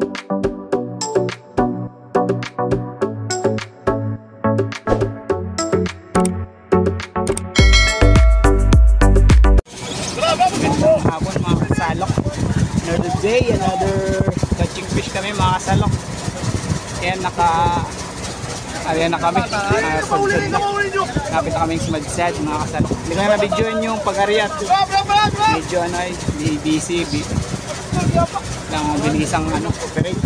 Hapon mga kasalok, another day, another catching fish kami mga kasalok. Ayan na kami, kapit na kami yung smadsad mga kasalok. Hindi ko na na-videoin yung pag-ariat, medyo busy lang binisang operate.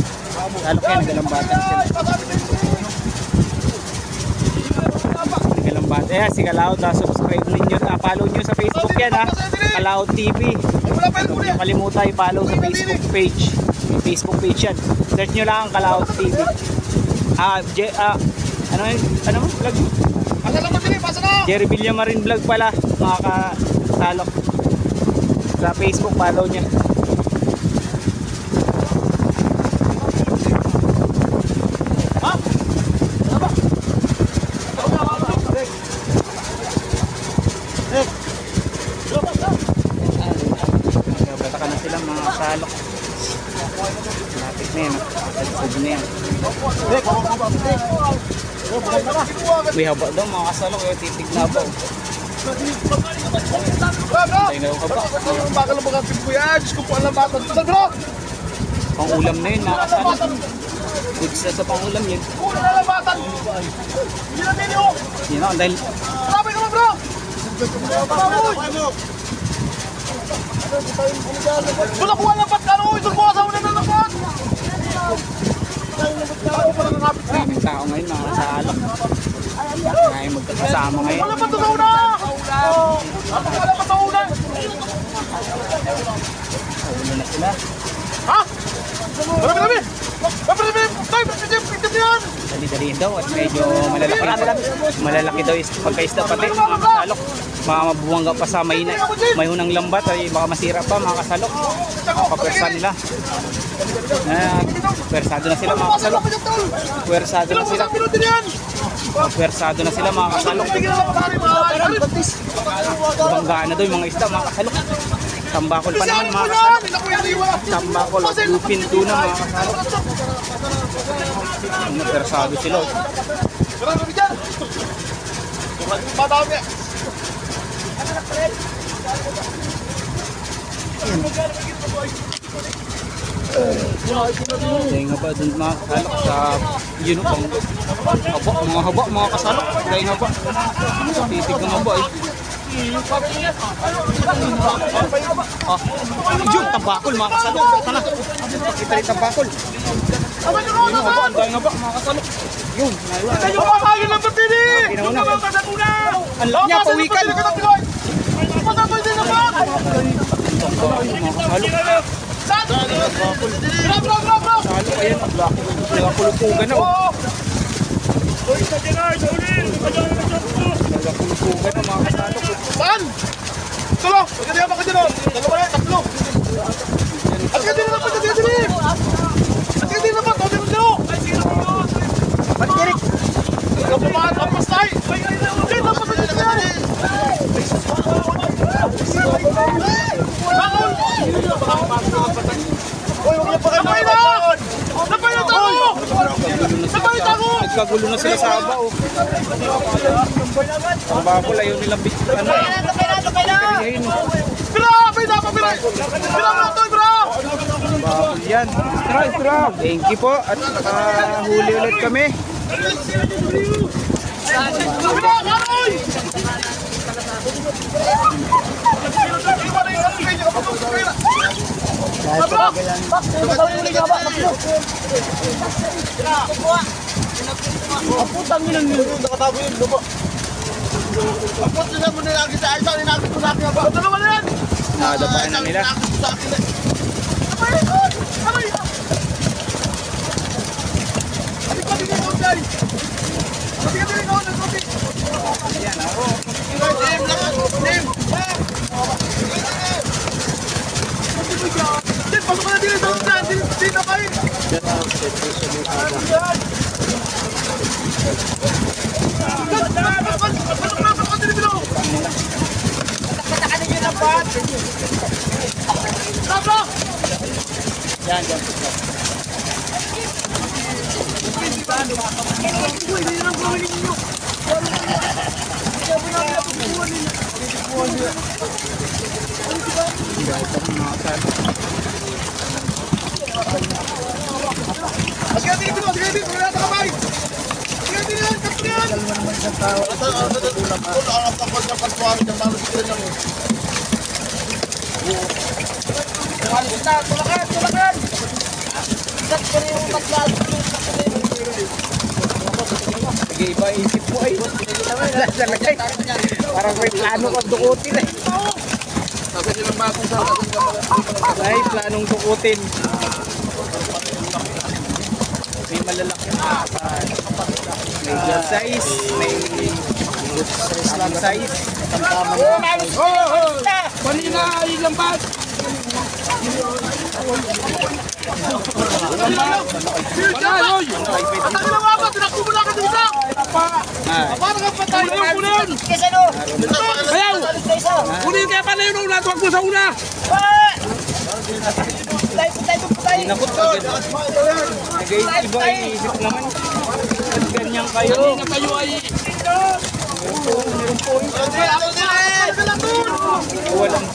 Salok yan, naggalambatan sila. Naggalambatan, ayan si Kalaod, subscribe ninyo, follow nyo sa Facebook yan ha, Kalaod TV. Huwag kalimutan i-follow sa Facebook page. May Facebook page yan. Search nyo lang ang Kalaod TV. Ano vlog? Jerry Villamarin vlog pala mga kasalok. Sa Facebook follow nyo. Salok. Lapit na yan. Salsad na yan. May haba daw mga kasalok. Titig na ba? Tayo na yung haba. Bakal mo kapit ko yan. Diyos ko po alam bata. Pang ulam na yun mga kasalok. Goods na sa pang ulam yun. Kulang na lang bata. Hindi na ninyo. Yun ako dahil. Sabi ka mo bro. Wala ko alam ba't kano ito mo sa una na naman. Maraming tao ngayon mga kasalok. Ngayon magkakasama ngayon. Wala ba't ito sa una? Wala ba't sa una? Sa una na sila. Ha? Marami! Dali-daliin daw at medyo malalaki daw yung pagkaisda pati mga kasalok. Baka mabuwangga pa sa mayunang lambat ay baka masira pa mga kasalok. Kapapwersa nila. Pwersado na sila mga kasalok. Pwersado na sila. Pwersado na sila mga kasalok. Banggaan na daw yung mga isda mga kasalok. Tambakol pa naman mga kasalok. Tambakol at lupin tuna mga kasalok. Persado sila. Dahil nga ba dun mga kasalok sa yun pang haba mga kasalok. Dahil nga ba titig nga ba yun tambakol mga kasalok. Pakita rin tambakol. Yun nga ba mga kasalok. Yun Kayo makakain lang pagpili! ang laki niya pawikan. Matapay din naman! Mga kasalok. Bro! Salok ayan, nagkakulupugan na nagkakulupugan na mga kasalok. Saan? Tulo! Pagkadiyan pa ka dyan o! Dalawa na, tatlo! At kaya din naman, pagkadiyan din! At kaya din naman, tawag din dyan o! Balik, Eric! Kapas tayo! Hindi, tapos na dyan yan! Bakol! Uy, huwag niya pa kayo nakapagod! Napayot ako! Napayot ako! Nagkagulo na sila sa aba ang bakol ayaw nilang bakol yan. Thank you po at huli ulit kami. Putang ina niyo, nakatago yun, lupa. Kapot nila mo nilagi sa isang, ninagit ko sa akin ba? Dalawa na yan! Nakadabayan na nila. Aray! Aray! Ating ikaw dyan! Ating ikaw dyan! Yan ako. Nim! Nim! Din, pasok ka na din ito dyan! Din na kayo! Yan. Sige, iba isip mo ay. Parang may plano kang dukutin eh. Ay, planong dukutin. May malalaki na may glove size, may slam size. Kanina ay lambat. Inakot agad. Nag-iba iisip naman. At ganyan kayo. Kayo ay Meron po. Walang.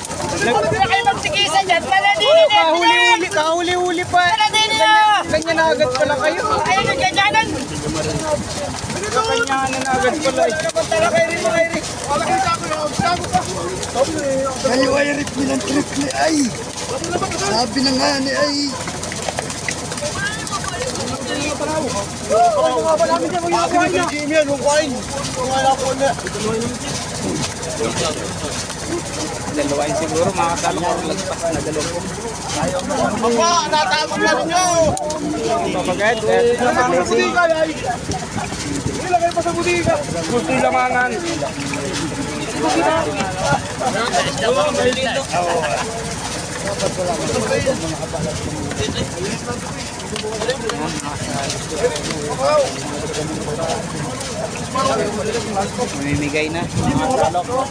Kayo magsikisan dyan, paladinin Kahuli-huli, kahuli-huli pa. Ganyan na agad pala kayo. Ayun yung ganyanan. Kanyanan na agad pala. Kayo ay ripli ng tripli ay. Sabi na nga ni ay. Dalawain siguro, makakasalo ko lagpas na dalawang. Papa, natapos na ninyo! Papagad, Ilagay pa sa butika! Gusto yung lamangan! Mamimigay na. Makakasalo.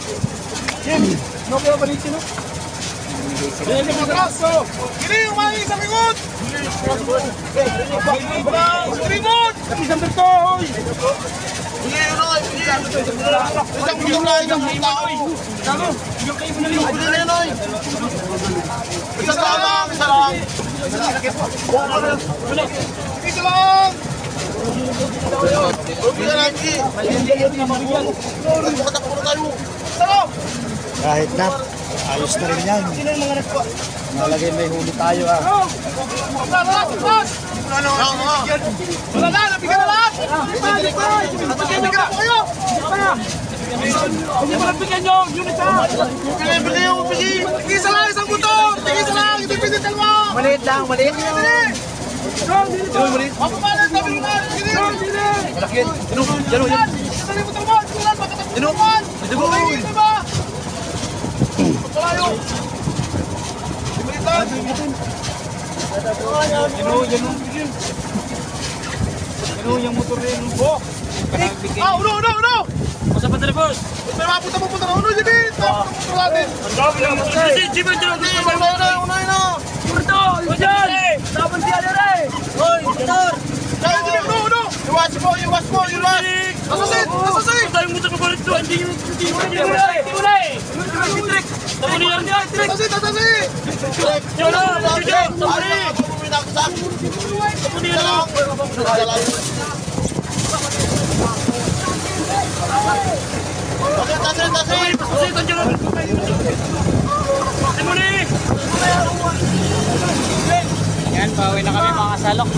No kaya ba rin sino? Hindi mo traso! Hindi, umahin sa likod! Remote! Isang bertoy! Hindi, Roy! Isang mulay ng mulay! Hindi, Roy! Isa lang! Isa lang! Isa lang! Huwag na lagi! Magpatakbo na tayo! Isa lang! Kahit na, ayos na rin yan. Malagay may huli tayo ha. Wala na, nabigyan na lahat! Nabigyan na po kayo! Hindi mo nabigyan nyo, unit ha! Bili! Tigisa lang, isang motor! Tigisa lang, hindi pisit mo! Maliit lang, maliit. Mapapalit, sabi mo na! Dili! Malaki yan. Yan o, yan. Dali mo talman! Dinuman! Dinuman! Palayo! Dimalitan! Yung motor na yun. Uno! Masa pa telefon? May mapunta na uno, Jimmy! Motor natin! Ang dami lang motor! Jimmy! Una! Tapos siya na rin. Hoy! Motor! Kaya Jimmy! Uno! Iwas mo! Nasasit! Tayong motor pa rin ito. Hindi ulay. Nasasit! Yan, pauwi na kami mga kasalok.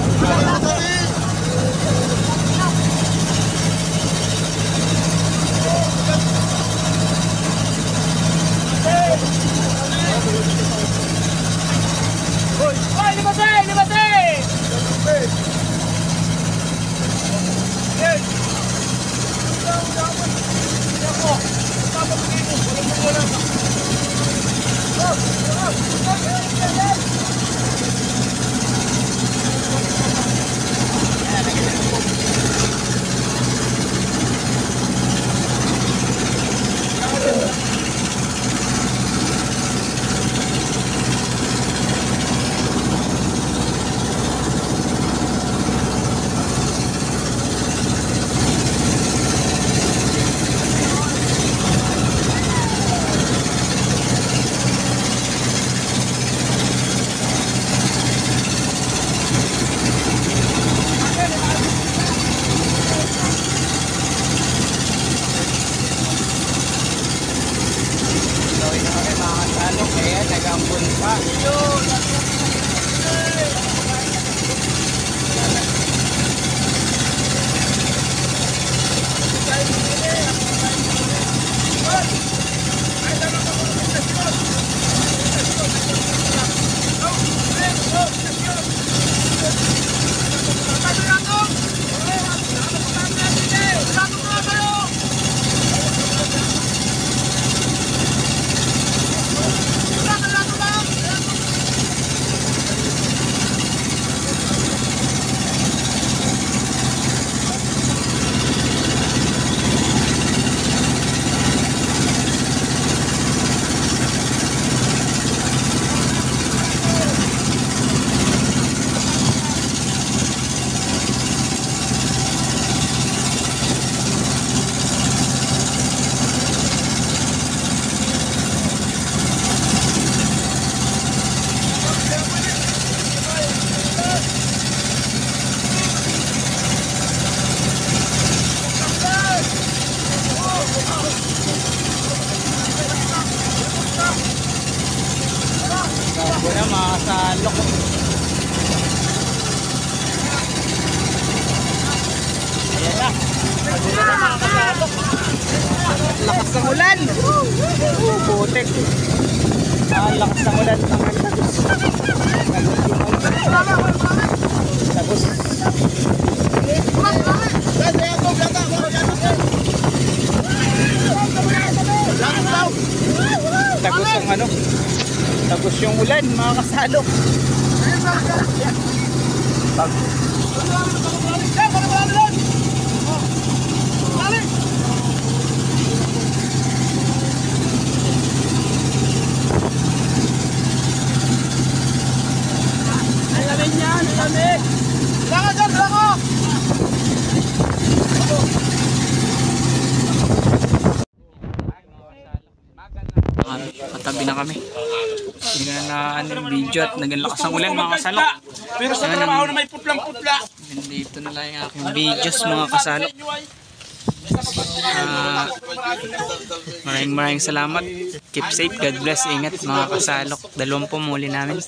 Putik. Ang lakas ng ulan. Tagos. Tagos ang ano. Tagos yung ulan, mga kasalok. Patabi na kami. Hindi na yung video at naganlakas ang ulan, mga kasalok. Pero sa trabaho na may putlang-putla. Dito na lang yung aking videos, mga kasalok. Maraming salamat. Keep safe, God bless, ingat mga kasalok. 20 muli namin.